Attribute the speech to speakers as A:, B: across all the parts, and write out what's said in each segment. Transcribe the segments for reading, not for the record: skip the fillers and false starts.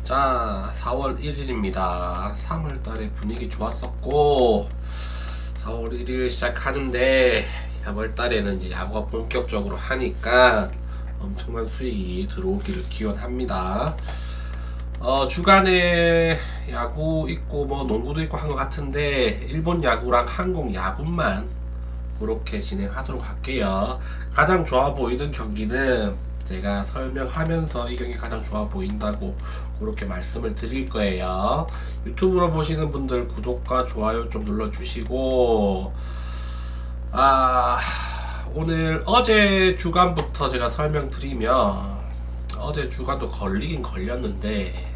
A: 자, 4월 1일입니다. 3월달에 분위기 좋았었고 4월 1일 시작하는데 3월달에는 이제 야구가 본격적으로 하니까 엄청난 수익이 들어오기를 기원합니다. 주간에 야구 있고 뭐 농구도 있고 한 것 같은데 일본 야구랑 한국 야구만 그렇게 진행하도록 할게요. 가장 좋아 보이는 경기는 제가 설명하면서 이 경기 가장 좋아 보인다고 그렇게 말씀을 드릴 거예요. 유튜브로 보시는 분들 구독과 좋아요 좀 눌러주시고, 오늘 어제 주간부터 제가 설명드리면 어제 주간도 걸리긴 걸렸는데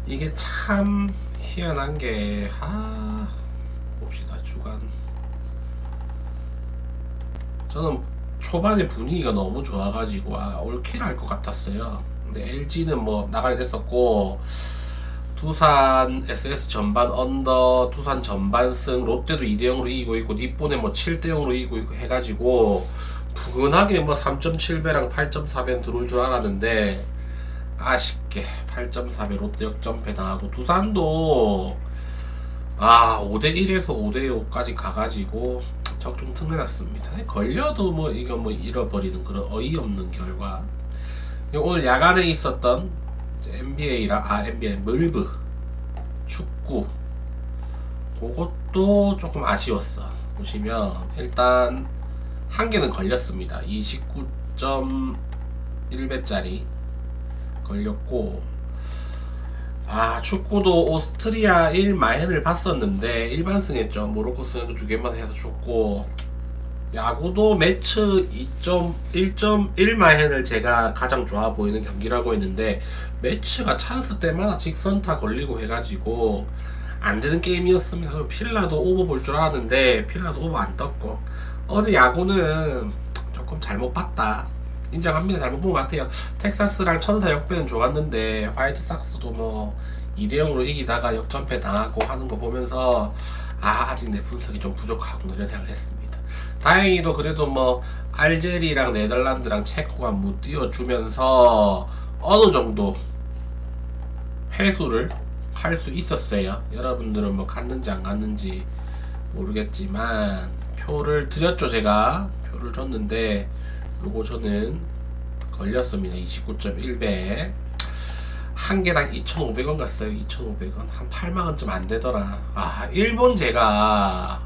A: 이게 참 희한한 게 봅시다. 주간 저는 초반에 분위기가 너무 좋아가지고 올킬 할 것 같았어요. 근데 LG는 뭐 나가게 됐었고, 두산 SS 전반 언더, 두산 전반 승, 롯데도 2대0으로 이기고 있고, 니폰에 뭐 7대0으로 이기고 있고 해가지고 부근하게 뭐 3.7배랑 8.4배 들어올 줄 알았는데 아쉽게 8.4배 롯데 역전패 당하고, 두산도 5대1에서 5대5까지 가가지고 적중 틈내놨습니다. 걸려도 뭐 이거 뭐 잃어버리는 그런 어이없는 결과. 오늘 야간에 있었던 NBA 물브 축구 그것도 조금 아쉬웠어. 보시면 일단 한 개는 걸렸습니다. 29.1배짜리 걸렸고, 축구도 오스트리아 1마헨을 봤었는데 일반승했죠. 모로코 승도 2개만 해서 좋고, 야구도 매치 1.1마헨을 제가 가장 좋아 보이는 경기라고 했는데 매치가 찬스 때마다 직선타 걸리고 해가지고 안되는 게임이었습니다. 필라도 오버 볼 줄 알았는데 필라도 오버 안 떴고, 어제 야구는 조금 잘못 봤다. 인정합니다. 잘못 본 것 같아요. 텍사스랑 천사 역배는 좋았는데 화이트삭스도 뭐 2대0으로 이기다가 역전패 당하고 하는 거 보면서 아직 내 분석이 좀 부족하구나 이런 생각을 했습니다. 다행히도 그래도 뭐 알제리랑 네덜란드랑 체코가 못 띄워주면서 어느 정도 회수를 할 수 있었어요. 여러분들은 뭐 갔는지 안 갔는지 모르겠지만 표를 드렸죠. 제가 표를 줬는데 요거 저는 걸렸습니다. 29.1배 한 개당 2,500원 갔어요. 2,500원 한 8만원쯤 안 되더라. 일본 제가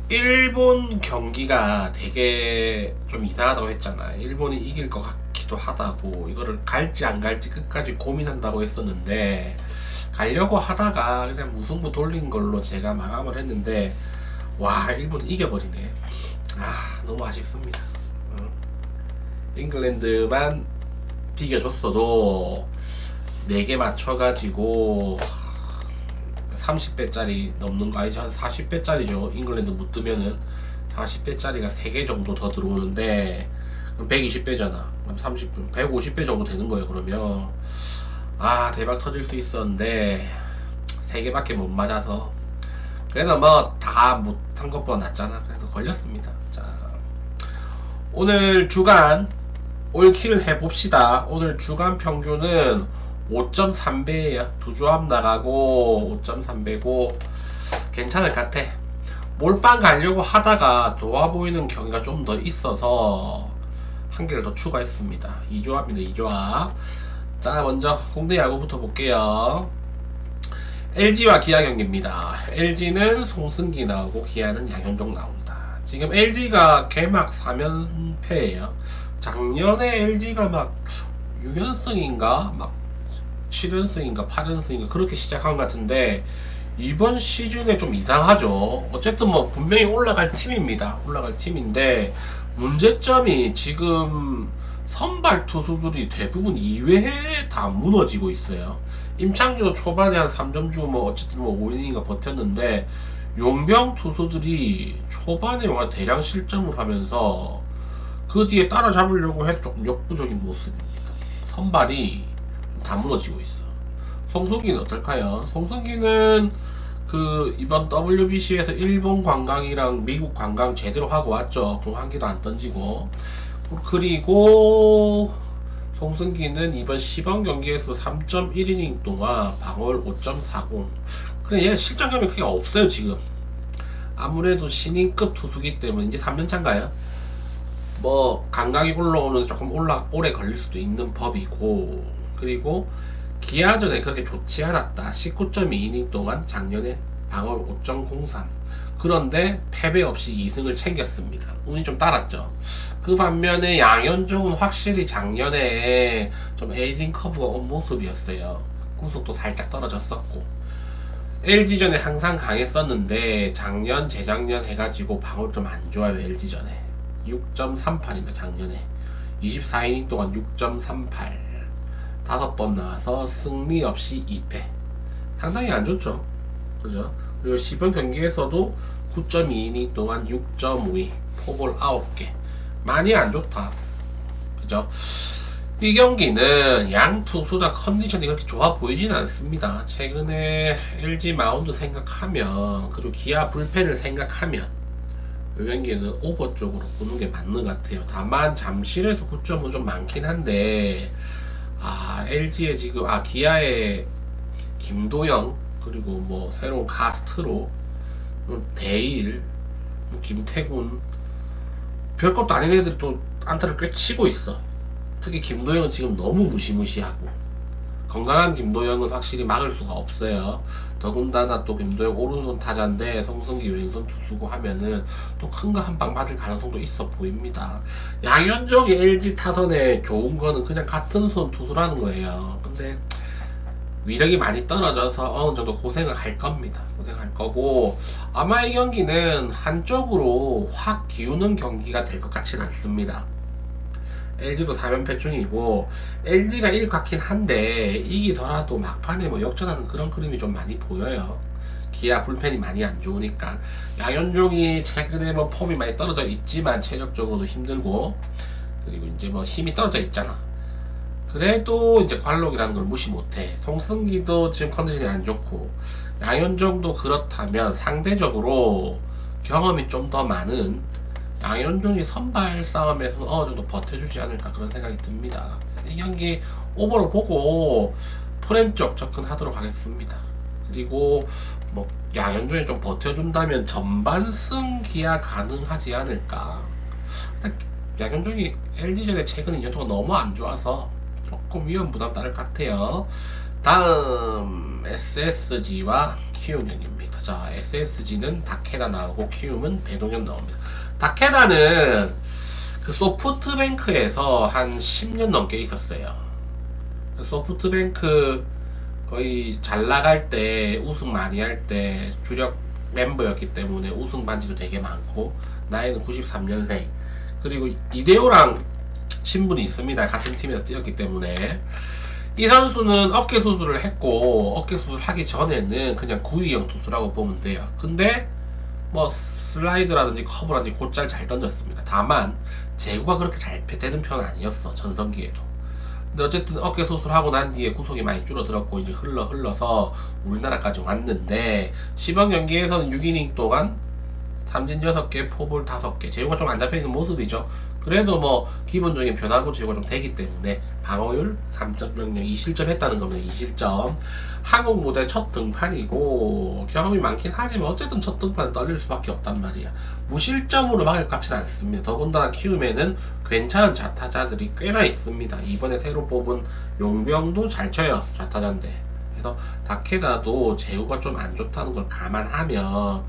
A: 일본 경기가 되게 좀 이상하다고 했잖아. 일본이 이길 것 같기도 하다고, 이거를 갈지 안 갈지 끝까지 고민한다고 했었는데 가려고 하다가 그냥 무승부 돌린 걸로 제가 마감을 했는데 일본이 이겨버리네. 너무 아쉽습니다. 잉글랜드만 비겨줬어도 4개 맞춰가지고 30배짜리 넘는 거 아니죠? 한 40배짜리죠. 잉글랜드 못 뜨면은 40배짜리가 3개 정도 더 들어오는데 그럼 120배잖아. 그럼 30분 150배 정도 되는 거예요. 그러면 대박 터질 수 있었는데 3개밖에 못 맞아서, 그래도 뭐 다 못한 것보다 낫잖아. 그래서 걸렸습니다. 자, 오늘 주간 올킬을 해봅시다. 오늘 주간 평균은 5.3배예요. 두 조합 나가고 5.3배고 괜찮을 것 같아. 몰빵 가려고 하다가 좋아 보이는 경기가 좀 더 있어서 한 개를 더 추가했습니다. 2조합입니다. 2조합. 자, 먼저 국내 야구부터 볼게요. LG와 기아 경기입니다. LG는 송승기 나오고 기아는 양현종 나옵니다. 지금 LG가 개막 4연패예요. 작년에 LG가 막 6연승인가 막 7연승인가 8연승인가 그렇게 시작한 것 같은데 이번 시즌에 좀 이상하죠. 어쨌든 뭐 분명히 올라갈 팀입니다. 올라갈 팀인데 문제점이 지금 선발 투수들이 대부분 2회에 다 무너지고 있어요. 임창규도 초반에 한 3점 주고 뭐 어쨌든 뭐 5이닝인가 버텼는데 용병 투수들이 초반에 와 대량 실점을 하면서 그 뒤에 따라잡으려고 해도 조금 역부족인 모습입니다. 선발이 다 무너지고 있어. 송승기는 어떨까요? 송승기는 이번 WBC에서 일본 관광이랑 미국 관광 제대로 하고 왔죠. 공 한 개도 안 던지고. 그리고 송승기는 이번 시범 경기에서 3.1이닝 동안 방어율 5.40. 그래, 얘가 실점감이 크게 없어요 지금. 아무래도 신인급 투수기 때문에 이제 3년차인가요? 뭐 감각이 올라오는 조금 오래 걸릴 수도 있는 법이고, 그리고 기아전에 그렇게 좋지 않았다. 19.2이닝 동안 작년에 방어율 5.03. 그런데 패배 없이 2승을 챙겼습니다. 운이 좀 따랐죠. 그 반면에 양현종은 확실히 작년에 좀 에이징 커브가 온 모습이었어요. 구속도 살짝 떨어졌었고, LG전에 항상 강했었는데 작년 재작년 해가지고 방어율 좀 안 좋아요. LG전에 6.38입니다. 작년에 24이닝 동안 6.38, 5번 나와서 승리 없이 2패. 상당히 안 좋죠. 그죠? 그리고 시범 경기에서도 9.2이닝 동안 6.52, 포볼 9개. 많이 안 좋다. 그죠? 이 경기는 양 투수 다 컨디션이 그렇게 좋아 보이진 않습니다. 최근에 LG 마운드 생각하면, 그리고 기아 불펜을 생각하면 이 경기는 오버 쪽으로 보는 게 맞는 것 같아요. 다만 잠실에서 9점은 좀 많긴 한데, LG의 지금 기아의 김도영, 그리고 뭐 새로운 가스트로, 대일, 뭐 김태군, 별것도 아닌 애들이 또 안타를 꽤 치고 있어. 특히 김도영은 지금 너무 무시무시하고, 건강한 김도영은 확실히 막을 수가 없어요. 더군다나 또 김도영 오른손 타자인데 송승기 왼손 투수고 하면은 또 큰 거 한 방 맞을 가능성도 있어 보입니다. 양현종이 LG 타선에 좋은 거는 그냥 같은 손 투수라는 거예요. 근데 위력이 많이 떨어져서 어느 정도 고생을 할 겁니다. 고생할 거고, 아마 이 경기는 한쪽으로 확 기우는 경기가 될 것 같진 않습니다. LG도 4연패 중이고, LG가 일각긴 한데 이기더라도 막판에 뭐 역전하는 그런 그림이 좀 많이 보여요. 기아 불펜이 많이 안 좋으니까. 양현종이 최근에 뭐 폼이 많이 떨어져 있지만 체력적으로도 힘들고, 그리고 이제 뭐 힘이 떨어져 있잖아. 그래도 이제 관록이라는 걸 무시 못해. 송승기도 지금 컨디션이 안 좋고, 양현종도 그렇다면 상대적으로 경험이 좀 더 많은 양현종이 선발 싸움에서 어느 정도 버텨주지 않을까, 그런 생각이 듭니다. 이 경기 오버로 보고 프렌 쪽 접근하도록 하겠습니다. 그리고 뭐 양현종이 좀 버텨준다면 전반승 기아 가능하지 않을까. 양현종이 LG전에 최근 2년 동안 너무 안 좋아서 조금 위험 부담 따를 것 같아요. 다음 SSG와 키움 경기입니다. 자, SSG는 다케다 나오고 키움은 배동현 나옵니다. 다케다는 그 소프트뱅크에서 한 10년 넘게 있었어요. 소프트뱅크 거의 잘 나갈 때, 우승 많이 할 때 주력 멤버였기 때문에 우승 반지도 되게 많고, 나이는 93년생. 그리고 이대호랑 신분이 있습니다. 같은 팀에서 뛰었기 때문에. 이 선수는 어깨 수술을 했고, 어깨 수술 하기 전에는 그냥 구위형 투수라고 보면 돼요. 근데 뭐 슬라이드라든지 커브라든지 곧잘 잘 던졌습니다. 다만 제구가 그렇게 잘 되는 편은 아니었어, 전성기에도. 근데 어쨌든 어깨 수술하고 난 뒤에 구속이 많이 줄어들었고, 이제 흘러서 우리나라까지 왔는데, 시범 경기에서는 6이닝 동안 삼진 6개, 포볼 5개, 제구가 좀 안 잡혀있는 모습이죠. 그래도 뭐 기본적인 변화구 제구가 좀 되기 때문에 방어율 3.00, 2실점 했다는 거면 2실점. 한국 무대 첫 등판이고 경험이 많긴 하지만 어쨌든 첫 등판은 떨릴 수밖에 없단 말이야. 무실점으로 막을 것 같지는 않습니다. 더군다나 키움에는 괜찮은 좌타자들이 꽤나 있습니다. 이번에 새로 뽑은 용병도 잘 쳐요, 좌타자인데. 그래서 다케다도 제구가 좀 안 좋다는 걸 감안하면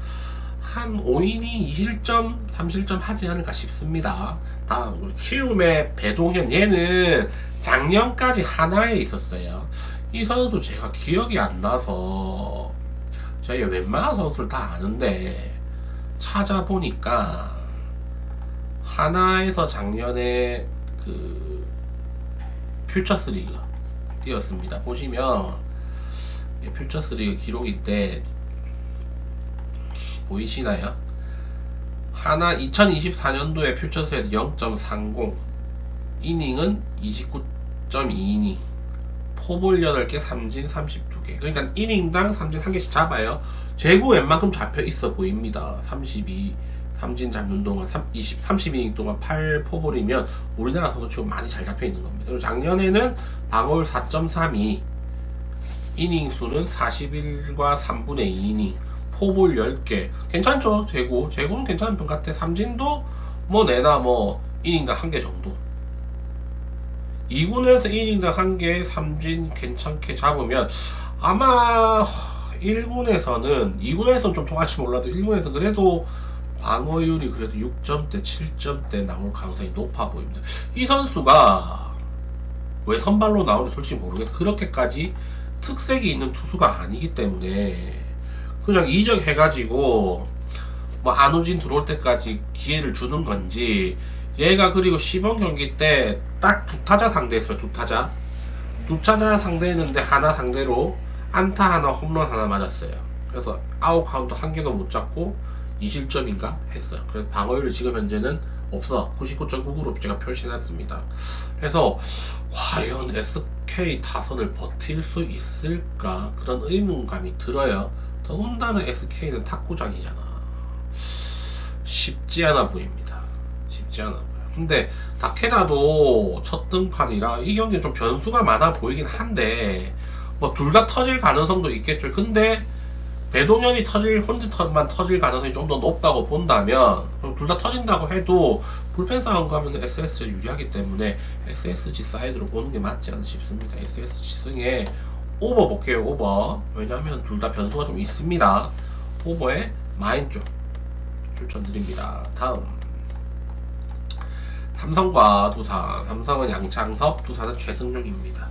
A: 한 5이닝 2실점, 3실점 하지 않을까 싶습니다. 다음 키움의 배동현, 얘는 작년까지 하나에 있었어요. 이 선수 제가 기억이 안 나서, 저희 웬만한 선수를 다 아는데 찾아보니까 하나에서 작년에 그 퓨처스리그 뛰었습니다. 보시면 퓨처스리그 기록인데 보이시나요? 하나 2024년도에 퓨처스에서 0.30, 이닝은 29.2이닝, 포볼 8개, 삼진 32개. 그러니까 이닝당 삼진 1개씩 잡아요. 제구 웬만큼 잡혀 있어 보입니다. 32, 삼진 잡는 동안 30이닝 동안 8포볼이면 우리나라 선수 치고 많이 잘 잡혀 있는 겁니다. 그리고 작년에는 방어율 4.32, 이닝 수는 41과 3분의 2이닝, 포볼 10개. 괜찮죠? 제구는 괜찮은 편 같아. 삼진도 뭐 내나 뭐 이닝당 1개 정도. 2군에서 이닝당 1개 삼진 괜찮게 잡으면 아마 1군에서는 2군에서는 좀 통할지 몰라도 1군에서 그래도 방어율이 그래도 6점대 7점대 나올 가능성이 높아 보입니다. 이 선수가 왜 선발로 나오는지 솔직히 모르겠어요. 그렇게까지 특색이 있는 투수가 아니기 때문에 그냥 이적해가지고 뭐 안우진 들어올 때까지 기회를 주는 건지, 얘가 그리고 시범 경기 때 딱 두 타자 상대했어요. 두 타자 상대했는데 하나 상대로 안타 하나 홈런 하나 맞았어요. 그래서 아웃 카운트 한 개도 못 잡고 2실점인가 했어요. 그래서 방어율이 지금 현재는 없어 99.99로 제가 표시해놨습니다. 그래서 과연 SK 타선을 버틸 수 있을까 그런 의문감이 들어요. 더군다나 SK는 탁구장이잖아. 쉽지 않아 보입니다. 쉽지 않아 보여. 근데 다케다도 첫 등판이라 이 경기는 좀 변수가 많아 보이긴 한데 뭐 둘 다 터질 가능성도 있겠죠. 근데 배동현이 혼자만 터질 가능성이 좀 더 높다고 본다면, 둘 다 터진다고 해도 불펜 싸움 가면 SS가 유리하기 때문에 SSG 사이드로 보는 게 맞지 않나 싶습니다. SSG 승에 오버 볼게요. 오버. 왜냐면 둘 다 변수가 좀 있습니다. 오버에 마인 쪽 추천드립니다. 다음 삼성과 두산. 삼성은 양창섭, 두산은 최승용입니다.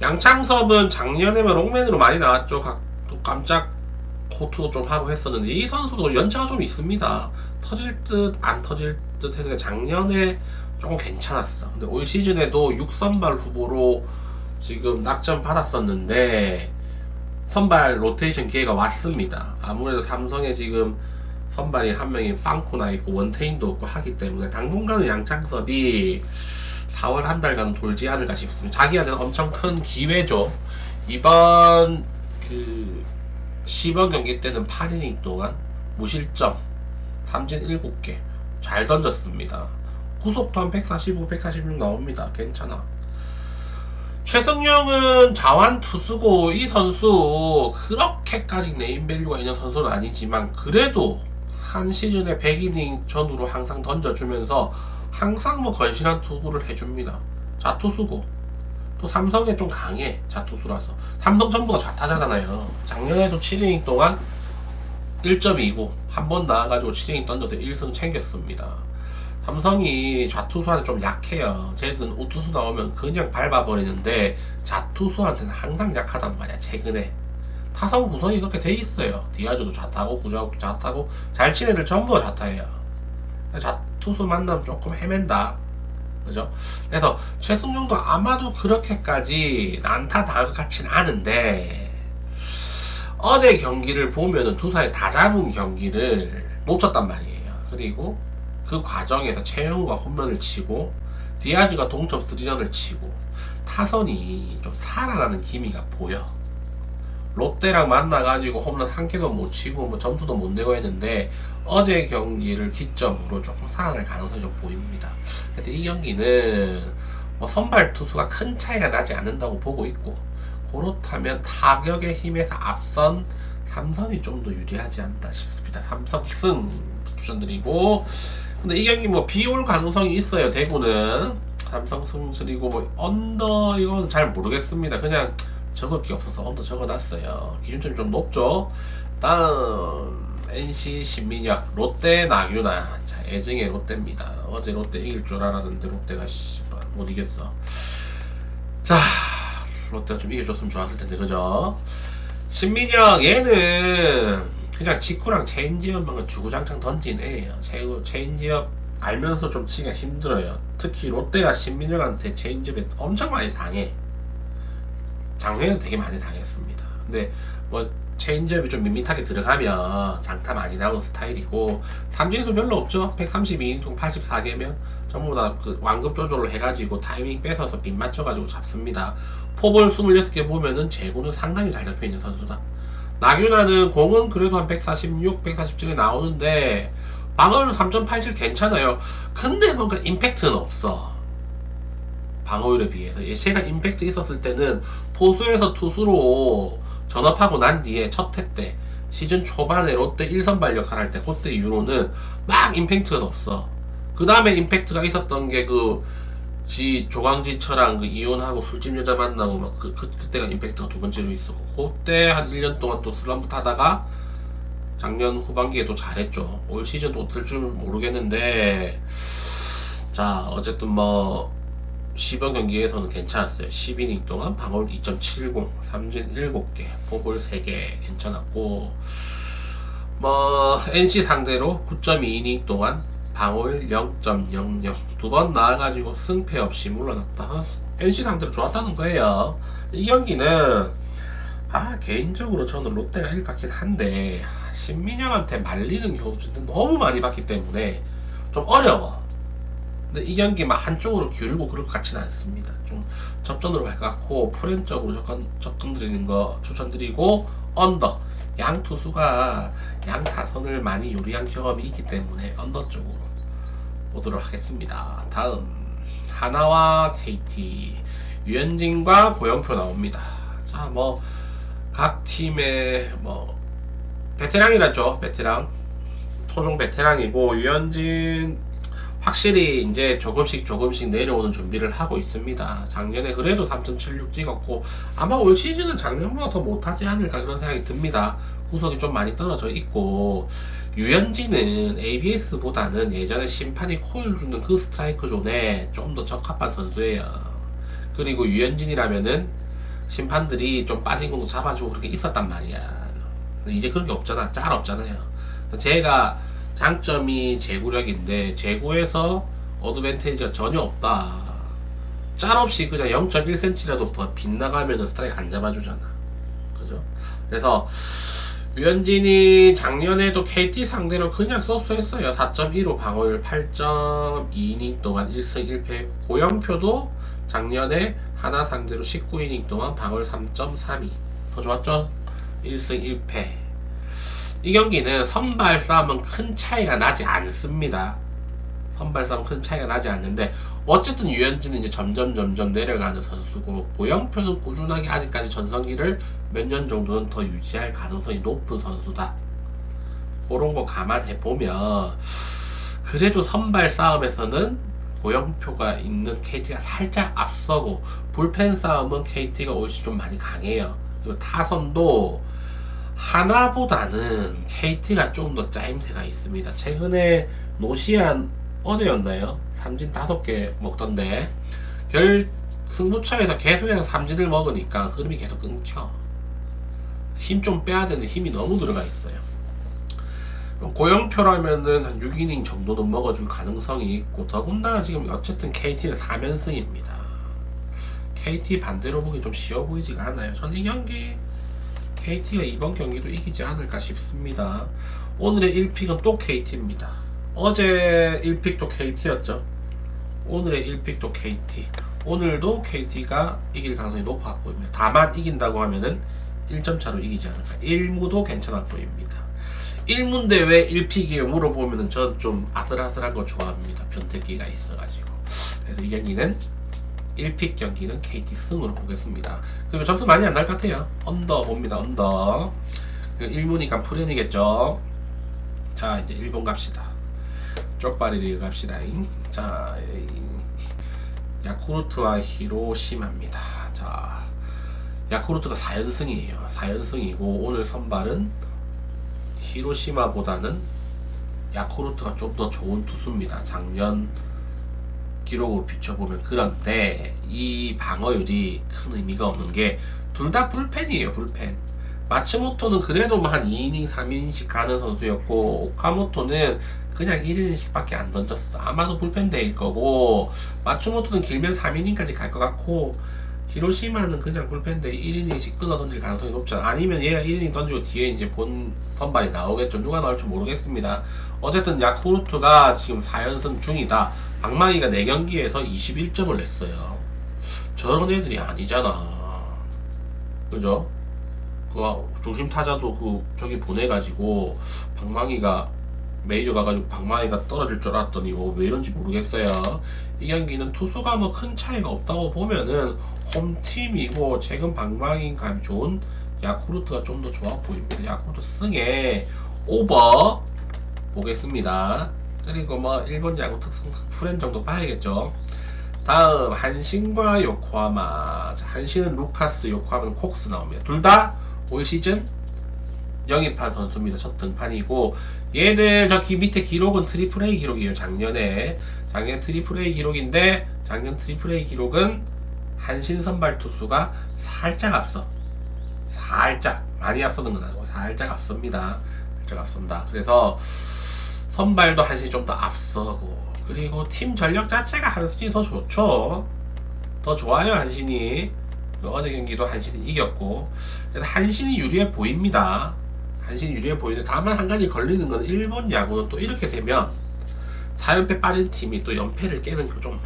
A: 양창섭은 작년에만 롱맨으로 많이 나왔죠. 또 깜짝 코트도 좀 하고 했었는데 이 선수도 연차가 좀 있습니다. 터질 듯 안 터질 듯 했는데 작년에 조금 괜찮았어. 근데 올 시즌에도 6선발 후보로 지금 낙점 받았었는데 선발 로테이션 기회가 왔습니다. 아무래도 삼성에 지금 선발이 한 명이 빵꾸나 있고 원태인도 없고 하기 때문에 당분간은 양창섭이 4월 한 달간은 돌지 않을까 싶습니다. 자기한테는 엄청 큰 기회죠. 이번 시범 경기 때는 8이닝 동안 무실점, 삼진 7개 잘 던졌습니다. 구속도 한 145, 146 나옵니다. 괜찮아. 최승용은 자완 투수고 이 선수 그렇게까지 네임밸류가 있는 선수는 아니지만 그래도 한 시즌에 100이닝 전후로 항상 던져주면서 항상 뭐 건실한 투구를 해줍니다. 좌투수고 또 삼성에 좀 강해. 좌투수라서 삼성 전부가 좌타자잖아요. 작년에도 7이닝 동안 1.29 한 번 나와가지고 7이닝 던져서 1승 챙겼습니다. 삼성이 좌투수한테 좀 약해요. 쟤들은 우투수 나오면 그냥 밟아버리는데 좌투수한테는 항상 약하단 말이야. 최근에 타선 구성이 그렇게 돼 있어요. 디아즈도 좌타고 구자욱도 좌타고 잘 치는 애들 전부 다 좌타예요. 좌투수 만나면 조금 헤맨다. 그죠? 그래서 최승용도 아마도 그렇게까지 난타 당할 것 같진 않은데 어제 경기를 보면은 두산이 다 잡은 경기를 놓쳤단 말이에요. 그리고 그 과정에서 최영우가 홈런을 치고 디아즈가 동점 3런을 치고 타선이 좀 살아나는 기미가 보여. 롯데랑 만나가지고 홈런 한 개도 못 치고 뭐 점수도 못 내고 했는데 어제 경기를 기점으로 조금 살아날 가능성이 좀 보입니다. 근데 이 경기는 뭐 선발 투수가 큰 차이가 나지 않는다고 보고 있고 그렇다면 타격의 힘에서 앞선 삼성이 좀 더 유리하지 않나 싶습니다. 삼성 승 추천드리고, 근데 이 경기 뭐 비 올 가능성이 있어요. 대구는 삼성 승리고 뭐 언더 이건 잘 모르겠습니다. 그냥 적을 게 없어서 언더 적어놨어요. 기준점이 좀 높죠. 다음 NC 신민혁, 롯데 나균아. 자, 애증의 롯데입니다. 어제 롯데 이길 줄 알았는데 롯데가 못 이겼어. 자, 롯데가 좀 이겨줬으면 좋았을 텐데, 그죠? 신민혁, 얘는 그냥 직구랑 체인지업만 주구장창 던진 애예요. 체인지업 알면서 좀 치기가 힘들어요. 특히 롯데가 신민혁한테 체인지업에 엄청 많이 당해. 작년에는 되게 많이 당했습니다. 근데 뭐 체인지업이 좀 밋밋하게 들어가면 장타 많이 나오는 스타일이고 삼진수 별로 없죠. 132이닝 동 84개면 전부 다 그 완급 조절을 해가지고 타이밍 뺏어서 빗 맞춰가지고 잡습니다. 포볼 26개 보면은 제구는 상당히 잘 잡혀있는 선수다. 나균아는 공은 그래도 한 146, 147에 나오는데 방어율 3.87 괜찮아요. 근데 뭔가 임팩트는 없어. 방어율에 비해서. 얘가 임팩트 있었을 때는 포수에서 투수로 전업하고 난 뒤에 첫 해 때 시즌 초반에 롯데 1선발 역할 할 때 그때 이후로는 막 임팩트가 없어. 그 다음에 임팩트가 있었던 게 조광지처랑 이혼하고 술집 여자 만나고 막 그때가 임팩트가 두 번째로 있었고, 그때 한 1년 동안 또 슬럼프 타다가 작년 후반기에도 잘했죠. 올 시즌도 어떨 줄 모르겠는데, 자 어쨌든 뭐 10여 경기에서는 괜찮았어요. 10이닝 동안 방어율 2.70, 삼진 7개, 포볼 3개 괜찮았고, 뭐 NC 상대로 9.2이닝 동안 방어율 0.00 두 번 나와가지고 승패 없이 물러났다. NC 상대로 좋았다는 거예요. 이 경기는 개인적으로 저는 롯데가 이길 것 같긴 한데, 신민영한테 말리는 경우도 너무 많이 봤기 때문에 좀 어려워. 근데 이 경기 막 한쪽으로 기울고 그럴 것 같지는 않습니다. 좀 접전으로 갈 것 같고, 프렌적으로 접근 드리는 거 추천드리고, 언더. 양 투수가 양 타선을 많이 요리한 경험이 있기 때문에 언더 쪽으로 보도록 하겠습니다. 다음 하나와 KT, 유현진과 고영표 나옵니다. 자, 뭐 각 팀의 뭐 베테랑이라죠. 베테랑, 토종 베테랑이고, 유현진 확실히 이제 조금씩 내려오는 준비를 하고 있습니다. 작년에 그래도 3.76 찍었고, 아마 올 시즌은 작년보다 더 못하지 않을까 그런 생각이 듭니다. 후속이 좀 많이 떨어져 있고, 유현진은 ABS보다는 예전에 심판이 콜 주는 그 스트라이크 존에 좀 더 적합한 선수예요. 그리고 유현진이라면은 심판들이 좀 빠진 공도 잡아주고 그렇게 있었단 말이야. 이제 그런 게 없잖아. 짤 없잖아요. 제가 장점이 제구력인데, 제구에서 어드밴테이지가 전혀 없다. 짤 없이 그냥 0.1cm라도 빗나가면 스트라이크 안 잡아주잖아. 그죠? 그래서 유현진이 작년에도 KT 상대로 그냥 쏘쏘했어요. 4.15 방어율, 8.2이닝 동안 1승 1패. 고영표도 작년에 하나 상대로 19이닝 동안 방어율 3.32. 더 좋았죠? 1승 1패. 이 경기는 선발 싸움은 큰 차이가 나지 않습니다. 선발 싸움은 큰 차이가 나지 않는데, 어쨌든 유현진은 이제 점점 내려가는 선수고, 고영표는 꾸준하게 아직까지 전성기를 몇 년 정도는 더 유지할 가능성이 높은 선수다. 그런 거 감안해 보면 그래도 선발 싸움에서는 고영표가 있는 KT가 살짝 앞서고, 불펜 싸움은 KT가 훨씬 좀 많이 강해요. 그리고 타선도 하나보다는 KT가 좀 더 짜임새가 있습니다. 최근에 노시안 어제였나요? 삼진 5개 먹던데, 승부처에서 계속해서 삼진을 먹으니까 흐름이 계속 끊겨. 힘 좀 빼야 되는 힘이 너무 들어가 있어요. 고영표라면은 한 6이닝 정도는 먹어줄 가능성이 있고, 더군다나 지금 어쨌든 KT는 4연승입니다. KT 반대로 보기 좀 쉬워 보이지가 않아요. 저는 이 경기 KT가 이번 경기도 이기지 않을까 싶습니다. 오늘의 1픽은 또 KT입니다. 어제 1픽도 KT였죠. 오늘의 1픽도 KT. 오늘도 KT가 이길 가능성이 높아 보입니다. 다만 이긴다고 하면은 1점 차로 이기지 않을까. 1무도 괜찮아 보입니다. 1무인데 왜 1픽이에요? 물어보면은 저는 좀 아슬아슬한 거 좋아합니다. 변태기가 있어가지고. 그래서 이 경기는 1픽 경기는 KT 승으로 보겠습니다. 그리고 점수 많이 안 날 것 같아요. 언더 봅니다. 언더. 1무니까 풀현이겠죠. 자, 이제 1번 갑시다. 쪽발이를 갑시다. 자, 야쿠르트와 히로시마입니다. 자, 야쿠르트가 4연승이에요. 4연승이고, 오늘 선발은 히로시마보다는 야쿠르트가 좀 더 좋은 투수입니다. 작년 기록으로 비춰보면. 그런데 이 방어율이 큰 의미가 없는 게, 둘 다 불펜이에요. 불펜. 마츠모토는 그래도 한 2이닝 3이닝씩 가는 선수였고, 오카모토는 그냥 1이닝씩 밖에 안 던졌어. 아마도 불펜대일 거고, 마츠모토는 길면 3이닝까지 갈 것 같고, 히로시마는 그냥 불펜대 1이닝씩 끊어 던질 가능성이 높잖아. 아니면 얘가 1이닝 던지고 뒤에 이제 본 선발이 나오겠죠. 누가 나올지 모르겠습니다. 어쨌든 야쿠르트가 지금 4연승 중이다. 방망이가 4경기에서 21점을 냈어요. 저런 애들이 아니잖아. 그죠? 그 중심 타자도 저기 보내가지고 방망이가 메이저 가가지고 방망이가 떨어질 줄 알았더니 왜 이런지 모르겠어요. 이 경기는 투수가 뭐 큰 차이가 없다고 보면은 홈팀이고 최근 방망이 감이 좋은 야쿠르트가 좀 더 좋아 보입니다. 야쿠르트 승에 오버 보겠습니다. 그리고 뭐 일본 야구 특성 프렌 정도 봐야겠죠. 다음 한신과 요코하마. 자, 한신은 루카스, 요코하마는 콕스 나옵니다. 둘 다 올 시즌 영입한 선수입니다. 첫 등판이고 얘들 저기 밑에 기록은 트리플 A 기록이에요. 작년 트리플 A 기록인데 작년 트리플 A 기록은 한신 선발 투수가 살짝 많이 앞서는 건 아니고 살짝 앞섭니다. 그래서 선발도 한신이 좀 더 앞서고 그리고 팀 전력 자체가 한신이 더 좋죠. 더 좋아요. 한신이 어제 경기도 한신이 이겼고 그래서 한신이 유리해 보입니다. 한신이 유리해 보이는데 다만 한 가지 걸리는 건 일본 야구는 또 이렇게 되면 4연패 빠진 팀이 또 연패를 깨는 게 좀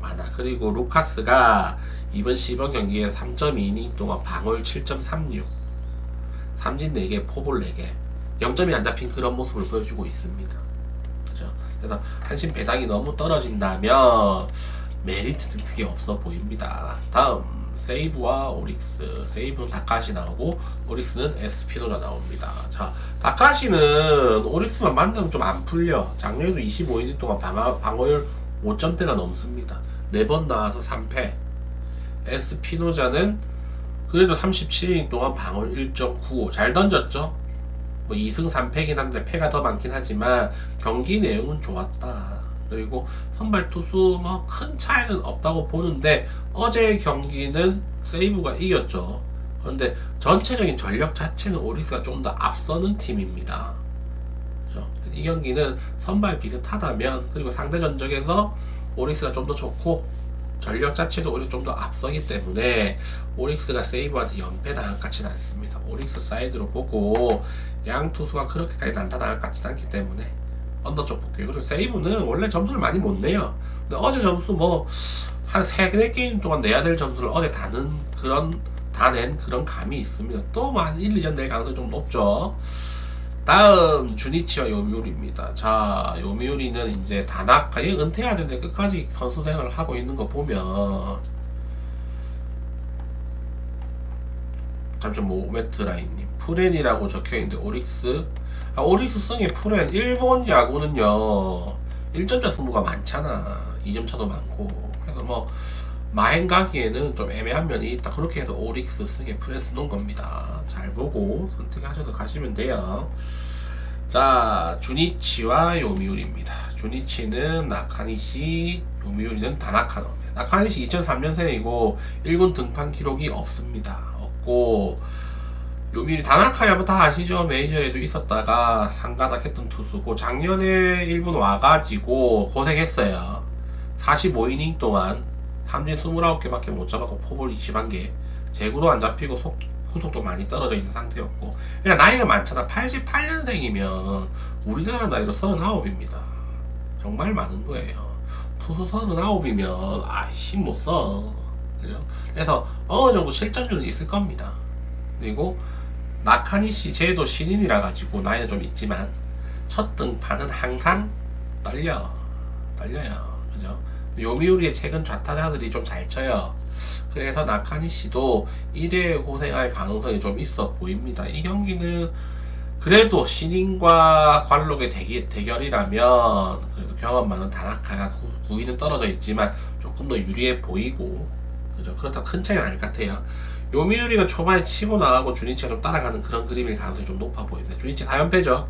A: 많아. 그리고 루카스가 이번 시범 경기에 3.2이닝 동안 방어율 7.36 삼진 4개 포볼 4개 0점이 안 잡힌 그런 모습을 보여주고 있습니다. 그죠? 그래서 한신 배당이 너무 떨어진다면 메리트는 크게 없어 보입니다. 다음 세이브와 오릭스. 세이브는 다카시 나오고 오릭스는 에스피노자 나옵니다. 자, 다카시는 오릭스만 만나면 좀 안 풀려. 작년에도 25이닝 동안 방어율 5점대가 넘습니다. 4번 나와서 3패. 에스피노자는 그래도 37이닝 동안 방어율 1.95 잘 던졌죠. 뭐 2승 3패긴 한데 패가 더 많긴 하지만 경기 내용은 좋았다. 그리고 선발 투수 뭐 큰 차이는 없다고 보는데 어제 경기는 세이브가 이겼죠. 그런데 전체적인 전력 자체는 오릭스가 좀 더 앞서는 팀입니다. 그렇죠? 이 경기는 선발 비슷하다면 그리고 상대 전적에서 오릭스가 좀 더 좋고 전력 자체도 오히려 좀 더 앞서기 때문에 오릭스가 세이브한테 연패 당할 것 같지는 않습니다. 오릭스 사이드로 보고 양 투수가 그렇게까지 난타 당할 것 같지는 않기 때문에 언더 쪽 볼게요. 그리고 세이브는 원래 점수를 많이 못 내요. 근데 어제 점수 뭐 한 3-4게임 동안 내야 될 점수를 어제 다낸 그런 감이 있습니다. 또 한 1, 2점 낼 가능성이 좀 높죠. 다음 주니치와 요미우리입니다. 자, 요미우리는 이제 다나카 얘 은퇴해야 되는데 끝까지 선수 생활을 하고 있는 거 보면 잠시만 모메트라인님 프렌이라고 적혀있는데 오릭스 오릭스 승의 프렌 일본 야구는요 1점차 승부가 많잖아. 2점 차도 많고 그래서 뭐 마행 가기에는 좀 애매한 면이 있다. 그렇게 해서 오릭스 승의 프레스 놓은 겁니다. 잘 보고 선택하셔서 가시면 돼요. 자, 주니치와 요미우리입니다. 주니치는 나카니시, 요미우리는 다나카 나옵니다. 나카니시 2003년생이고 1군 등판 기록이 없고 요미우리 다나카야 뭐 다 아시죠? 메이저에도 있었다가 한가닥 했던 투수고 작년에 1군 와가지고 고생했어요. 45이닝 동안 삼진 29개밖에 못 잡았고 포볼 21개 제구도 안 잡히고 후속도 많이 떨어져 있는 상태였고 그러니까 나이가 많잖아. 88년생이면 우리나라 나이로 39입니다. 정말 많은 거예요. 투수 39이면 힘 못 써. 그래서 어느 정도 실점률은 있을 겁니다. 그리고 나카니시 쟤도 신인이라 가지고 나이는 좀 있지만 첫 등판은 항상 떨려요. 그죠? 요미우리의 최근 좌타자들이 좀 잘 쳐요. 그래서 나카니시도 1회 고생할 가능성이 좀 있어 보입니다. 이 경기는 그래도 신인과 관록의 대결이라면 그래도 경험 많은 다나카가 9위는 떨어져 있지만 조금 더 유리해 보이고 그죠? 그렇다고 큰 차이는 아닐 것 같아요. 요미우리가 초반에 치고 나가고 주니치가 좀 따라가는 그런 그림일 가능성이 좀 높아 보입니다. 주니치 4연패죠.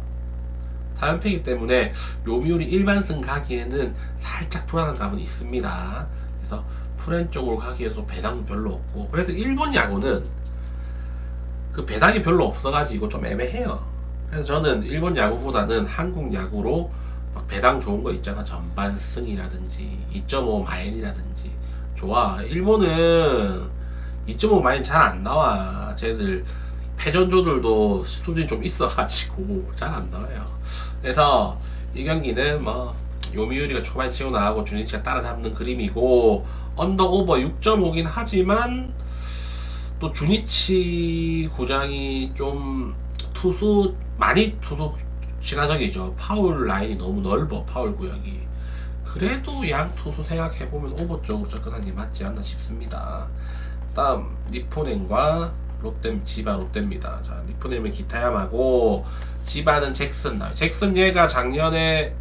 A: 4연패이기 때문에 요미우리 일반승 가기에는 살짝 불안한 감은 있습니다. 그래서 프렌 쪽으로 가기에도 배당도 별로 없고 그래도 일본 야구는 그 배당이 별로 없어가지고 좀 애매해요. 그래서 저는 일본 야구보다는 한국 야구로 막 배당 좋은 거 있잖아. 전반승이라든지 2.5 마인이라든지 좋아. 일본은 2.5 마인 잘 안 나와. 쟤들 패전조들도 수준이 좀 있어가지고 잘 안 나와요. 그래서 이 경기는 뭐 요미우리가 초반에 치고 나가고 주니치가 따라잡는 그림이고 언더 오버 6.5긴 하지만 또 주니치 구장이 좀 투수 친화적이죠. 파울 라인이 너무 넓어. 파울 구역이. 그래도 양 투수 생각해보면 오버 쪽으로 접근하는 게 맞지 않나 싶습니다. 다음 니포넨과 지바 롯데입니다. 자, 니포넨은 기타야마고 지바는 잭슨. 잭슨 얘가 작년에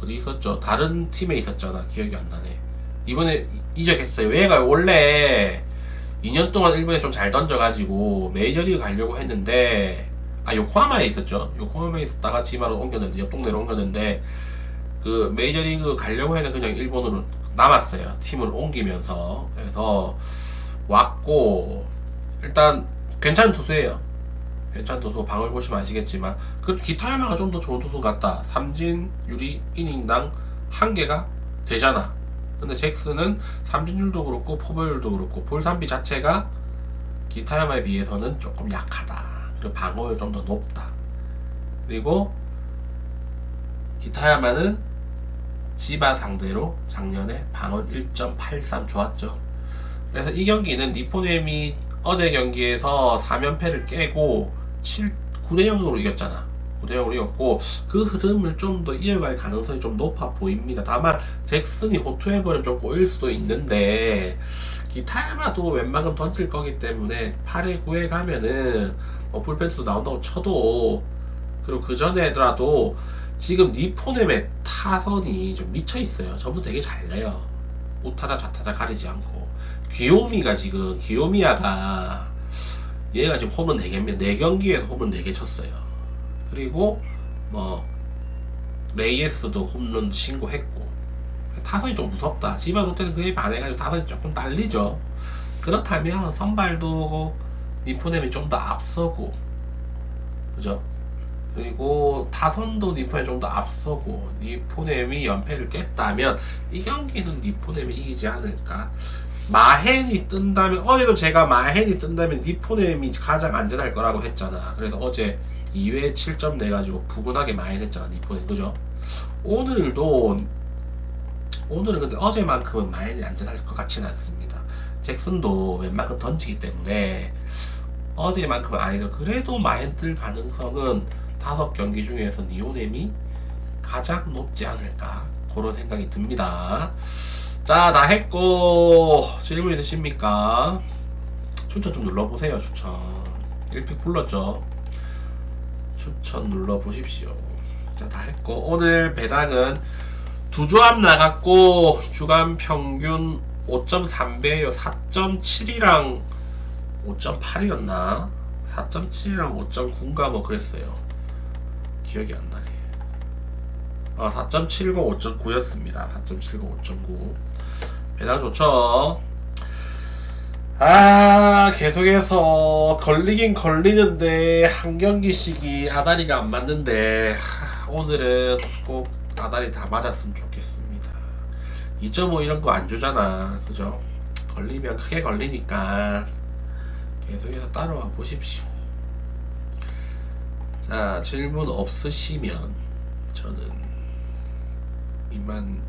A: 어디 있었죠? 다른 팀에 있었잖아. 기억이 안 나네. 이번에 이적했어요. 얘가 원래 2년 동안 일본에 좀 잘 던져가지고 메이저리그 가려고 했는데 요코하마에 있었죠. 요코하마에 있었다가 지바로 옮겼는데, 옆 동네로 옮겼는데, 그 메이저리그 가려고 했는데 그냥 일본으로 남았어요. 팀을 옮기면서. 그래서 왔고, 일단 괜찮은 투수예요. 괜찮은 투수. 방을 보시면 아시겠지만 그래도 기타야마가 좀 더 좋은 투수 같다. 삼진 유리 이닝당 1개가 되잖아. 근데 잭슨은 삼진율도 그렇고 포볼율도 그렇고 볼 삼비 자체가 기타야마에 비해서는 조금 약하다. 그리고 방어율 좀 더 높다. 그리고 기타야마는 지바 상대로 작년에 방어율 1.83 좋았죠. 그래서 이 경기는 니포넴이 어제 경기에서 3연패를 깨고 9대0으로 이겼잖아. 9대0으로 이겼고 그 흐름을 좀 더 이어갈 가능성이 좀 높아 보입니다. 다만 잭슨이 호투해버리면 좀 꼬일 수도 있는데 기타야마도 웬만큼 던질 거기 때문에 8회 9회 가면은 불펜수도 나온다고 쳐도, 그리고 그 전에라도 지금 니포넴의 타선이 좀 미쳐있어요. 전부 되게 잘 내요. 우타자 좌타자 가리지 않고. 귀요미야가 얘가 지금 홈런 4개입니다. 4경기에서 홈런 4개 쳤어요. 그리고 레이에스도 홈런 신고했고. 타선이 좀 무섭다. 지바 롯데는 그에 반해가지고 타선이 조금 딸리죠. 그렇다면 선발도 니포넴이 좀 더 앞서고, 그죠? 그리고 타선도 니포넴이 좀 더 앞서고, 니포넴이 연패를 깼다면 이 경기는 니포넴이 이기지 않을까. 마헨이 뜬다면, 어제도 제가 마헨이 뜬다면 니포넴이 가장 안전할 거라고 했잖아. 그래서 어제 2회 7점 내가지고 부근하게 마헨 했잖아, 니포넴. 그죠? 오늘은 근데 어제만큼은 마헨이 안전할 것 같지는 않습니다. 잭슨도 웬만큼 던지기 때문에 어제만큼은 아니죠. 그래도 마헨 뜰 가능성은 5경기 중에서 니오넴이 가장 높지 않을까, 그런 생각이 듭니다. 자, 다 했고 질문 있으십니까? 추천 좀 눌러보세요. 추천 1픽 불렀죠. 추천 눌러보십시오. 자, 다 했고 오늘 배당은 두 조합 나갔고 주간 평균 5.3배요. 4.7이랑 5.8이었나? 4.7이랑 5.9인가 뭐 그랬어요. 기억이 안 나네. 4.70, 5.9였습니다. 4.70, 5.9. 배당 좋죠. 계속해서 걸리긴 걸리는데 한 경기씩이 아다리가 안 맞는데 오늘은 꼭 아다리 다 맞았으면 좋겠습니다. 2.5 이런 거 안 주잖아. 그죠? 걸리면 크게 걸리니까 계속해서 따라와 보십시오. 자, 질문 없으시면 저는 이만